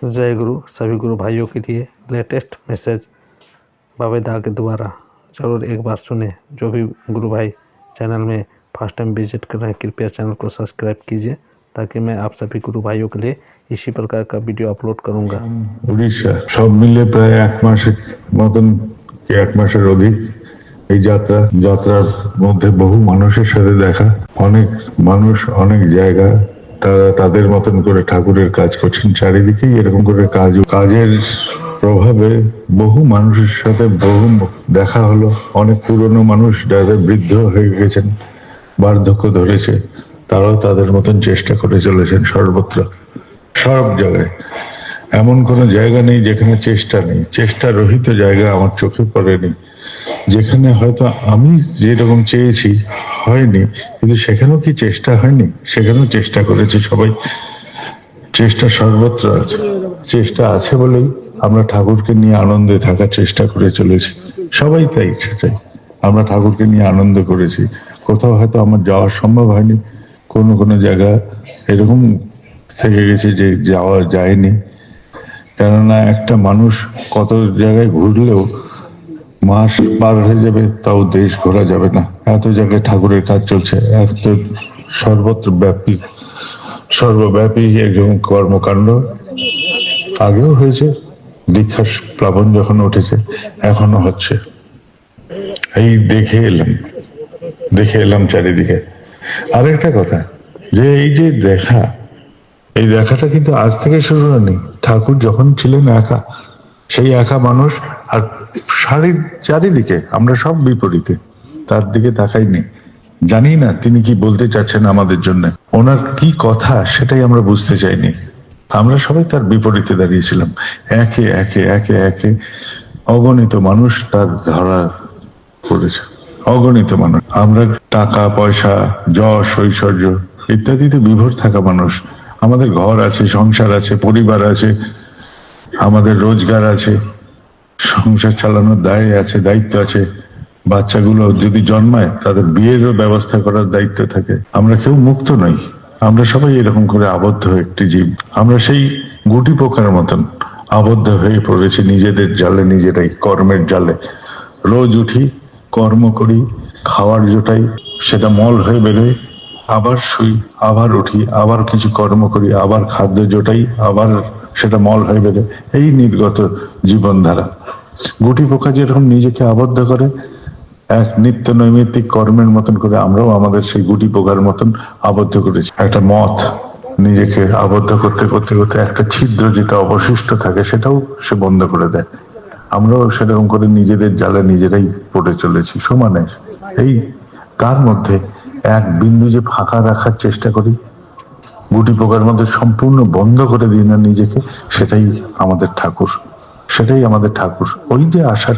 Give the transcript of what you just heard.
जय गुरु। सभी गुरु भाइयों के लिए लेटेस्ट मैसेज बाबेदा के द्वारा जरूर एक बार सुने। जो भी गुरु भाई चैनल में फर्स्ट टाइम विजिट कर रहे हैं, कृपया चैनल को सब्सक्राइब कीजिए, ताकि मैं आप सभी गुरु भाइयों के लिए इसी प्रकार का वीडियो अपलोड करूंगा। उड़ीसा सब मिले प्राय एक मासेर मतन कि एक मासेर अधिक এই যাত্রার মধ্যে বহু মানুষের সাথে দেখা, অনেক মানুষ অনেক জায়গা তারা তাদের মতন করে ঠাকুরের কাজ করছেন। চারিদিকে এরকম করে কাজের প্রভাবে বহু মানুষের সাথে বহু দেখা হলো। অনেক পুরনো মানুষ যারা বৃদ্ধ হয়ে গেছেন, বার্ধক্য ধরেছে, তারাও তাদের মতন চেষ্টা করে চলেছেন সর্বত্র সব জায়গায়। এমন কোনো জায়গা নেই যেখানে চেষ্টা নেই। চেষ্টা রহিত জায়গা আমার চোখে পড়েনি। যেখানে হয়তো আমি যেরকম চেয়েছি হয়নি, কিন্তু সেখানেও কি চেষ্টা হয়নি? সেখানেও চেষ্টা করেছে সবাই। চেষ্টা সর্বত্র আছে। চেষ্টা আছে বলেই আমরা ঠাকুরকে নিয়ে আনন্দে থাকার চেষ্টা করে চলেছি। সবাই তাই, সেটাই আমরা ঠাকুরকে নিয়ে আনন্দ করেছি। কোথাও হয়তো আমার যাওয়া সম্ভব হয়নি, কোনো জায়গা এরকম থেকে গেছে যে যাওয়া যায়নি। কেননা একটা মানুষ কত জায়গায় ঘুরলেও মাস পার হয়ে যাবে, তাও দেশ ঘোরা যাবে না। এত জায়গায় ঠাকুরের কাজ চলছে, এত সর্বব্যাপী একজন কর্মকাণ্ড। আগেও হয়েছে, দীক্ষার প্লাবন যখন উঠেছে, এখনো হচ্ছে। এই দেখে এলাম চারিদিকে। আরেকটা কথা, যে এই যে এই দেখাটা কিন্তু আজ থেকে শুরু হয়নি। ঠাকুর যখন ছিলেন একা, সেই একা মানুষ, আর চারিদিকে আমরা সব বিপরীতে, তার দিকে তাকাইনি। জানি না তিনি কি বলতে চাচ্ছেন আমাদের জন্য, ওনার কি কথা সেটাই আমরা বুঝতে চাইনি। আমরা সবাই তার বিপরীতে দাঁড়িয়েছিলাম। একে একে একে একে অগণিত মানুষ তার ধরা পড়েছে, অগণিত মানুষ। আমরা টাকা পয়সা, যশ ঐশ্বর্য ইত্যাদিতে বিভোর থাকা মানুষ। আমাদের ঘর আছে, সংসার আছে, পরিবার আছে, আমাদের রোজগার আছে, সংসার চালানোর দায়িত্ব আছে। বাচ্চাগুলো যদি জন্মায়, তাদের বিয়েরও ব্যবস্থা করার দায়িত্ব থাকে। আমরা কেউ মুক্ত নই। আমরা সবাই এরকম করে আবদ্ধ একটি জীব। আমরা সেই গুটি পোকার মতন আবদ্ধ হয়ে পড়েছি নিজেদের জালে, নিজেরাই কর্মের জালে। রোজ উঠি, কর্ম করি, খাওয়ার জোটাই, সেটা মল হয়ে বেরোয়, আবার শুই, আবার উঠি, আবার কিছু কর্ম করি, আবার খাদ্য জোটাই, আবার সেটা মল হয়ে বেরোয়। এই নির্গত জীবনধারা। গুটি পোকা যেরকম নিজেকে আবদ্ধ করে এক নিত্য নৈমিত্তিক কর্মের মতন করে, আমরাও আমাদের সেই গুটি পোকার মতন আবদ্ধ করেছি। একটা মথ নিজেকে আবদ্ধ করতে করতে করতে একটা ছিদ্র যেটা অবশিষ্ট থাকে, সেটাও সে বন্ধ করে দেয়। আমরাও সেরকম করে নিজেদের জালে নিজেরাই পড়ে চলেছি সমানে। এই তার মধ্যে এক বিন্দু যে ফাঁকা রাখার চেষ্টা করি, গুটি পোকার মধ্যে সম্পূর্ণ বন্ধ করে দিই না নিজেকে, সেটাই আমাদের ঠাকুর। ওই যে আশার